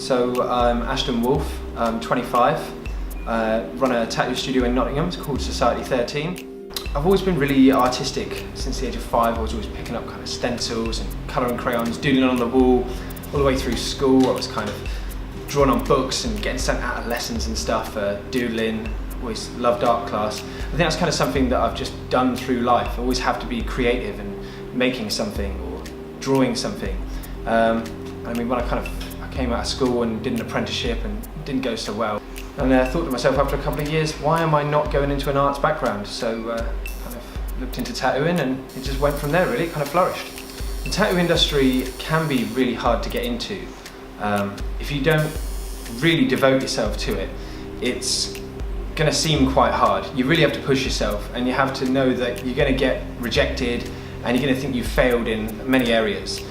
So I'm Ashton Wolfe, I'm 25, run a tattoo studio in Nottingham, it's called Society 13. I've always been really artistic since the age of 5. I was always picking up kind of stencils and colouring crayons, doodling on the wall, all the way through school. I was kind of drawing on books and getting sent out of lessons and stuff, doodling. Always loved art class. I think that's kind of something that I've just done through life. I always have to be creative and making something or drawing something. I mean, when I came out of school and did an apprenticeship and didn't go so well, and I thought to myself after a couple of years, why am I not going into an arts background? So kind of looked into tattooing and it just went from there really, it kind of flourished. The tattoo industry can be really hard to get into. If you don't really devote yourself to it, it's going to seem quite hard. You really have to push yourself and you have to know that you're going to get rejected and you're going to think you've failed in many areas.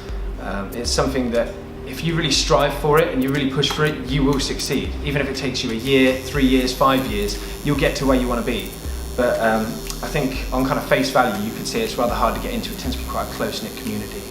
It's something that if you really strive for it and you really push for it, you will succeed. Even if it takes you a year, 3 years, 5 years, you'll get to where you want to be. But I think on kind of face value, you could say it's rather hard to get into. It tends to be quite a close-knit community.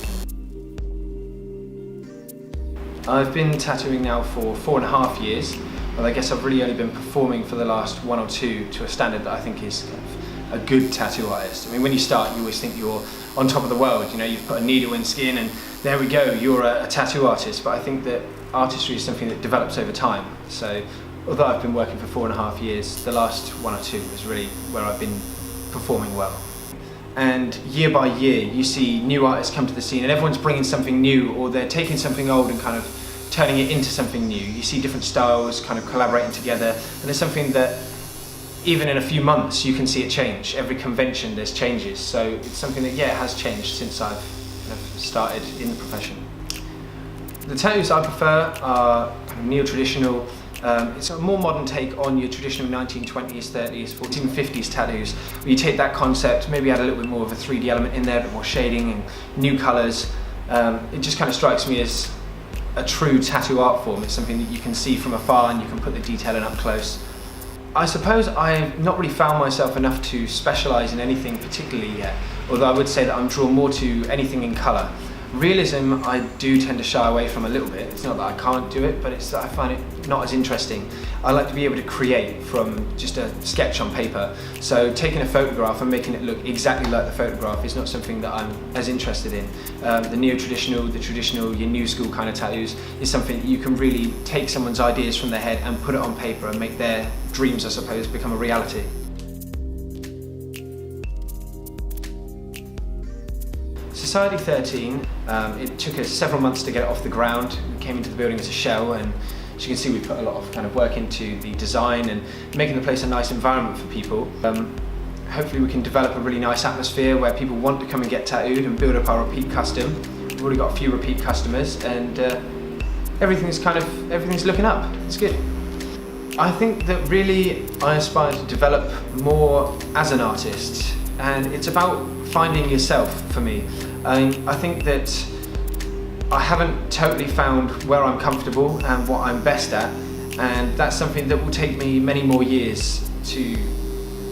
I've been tattooing now for 4.5 years, but I guess I've really only been performing for the last 1 or 2 to a standard that I think is kind of a good tattoo artist. I mean, when you start, you always think you're on top of the world. You know, you've put a needle in skin and there we go, you're a tattoo artist. But I think that artistry is something that develops over time. So although I've been working for 4.5 years, the last 1 or 2 is really where I've been performing well. And year by year, you see new artists come to the scene and everyone's bringing something new, or they're taking something old and kind of turning it into something new. You see different styles kind of collaborating together, and it's something that even in a few months you can see it change. Every convention there's changes, so it's something that, yeah, it has changed since I've started in the profession. The tattoos I prefer are kind of neo-traditional. It's a more modern take on your traditional 1920s, 30s, 1450s tattoos, where you take that concept, maybe add a little bit more of a 3D element in there, a bit more shading and new colours. It just kind of strikes me as a true tattoo art form. It's something that you can see from afar and you can put the detail in up close. I suppose I've not really found myself enough to specialise in anything particularly yet, although I would say that I'm drawn more to anything in colour. Realism I do tend to shy away from a little bit. It's not that I can't do it, but it's that I find it not as interesting. I like to be able to create from just a sketch on paper. So taking a photograph and making it look exactly like the photograph is not something that I'm as interested in. The neo-traditional, the traditional, your new school kind of tattoos is something that you can really take someone's ideas from their head and put it on paper and make their dreams, I suppose, become a reality. Society 13, it took us several months to get it off the ground. We came into the building as a shell, and as you can see, we put a lot of kind of work into the design and making the place a nice environment for people. Hopefully we can develop a really nice atmosphere where people want to come and get tattooed and build up our repeat custom. We've already got a few repeat customers, and everything's looking up. It's good. I think that really I aspire to develop more as an artist, and it's about finding yourself for me. I think that I haven't totally found where I'm comfortable and what I'm best at, and that's something that will take me many more years to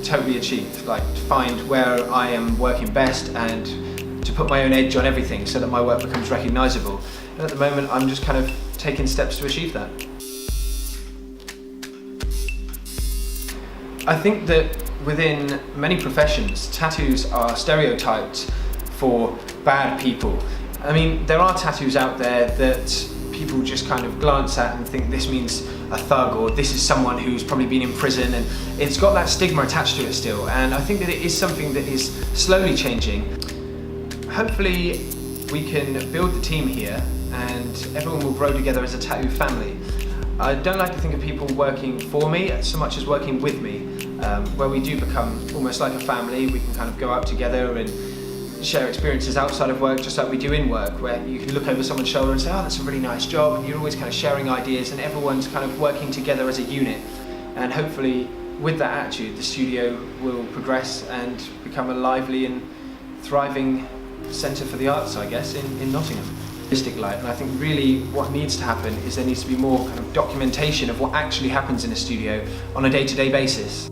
totally achieve, like to find where I am working best and to put my own edge on everything so that my work becomes recognisable. And at the moment I'm just kind of taking steps to achieve that. I think that within many professions, tattoos are stereotyped for bad people. I mean, there are tattoos out there that people just kind of glance at and think this means a thug, or this is someone who's probably been in prison, and it's got that stigma attached to it still. And I think that it is something that is slowly changing. Hopefully we can build the team here and everyone will grow together as a tattoo family. I don't like to think of people working for me so much as working with me, where we do become almost like a family. We can kind of go out together and share experiences outside of work, just like we do in work, where you can look over someone's shoulder and say, oh, that's a really nice job, and you're always kind of sharing ideas and everyone's kind of working together as a unit. And hopefully with that attitude, the studio will progress and become a lively and thriving centre for the arts, I guess, in Nottingham. Light. And I think really what needs to happen is there needs to be more kind of documentation of what actually happens in a studio on a day-to-day basis.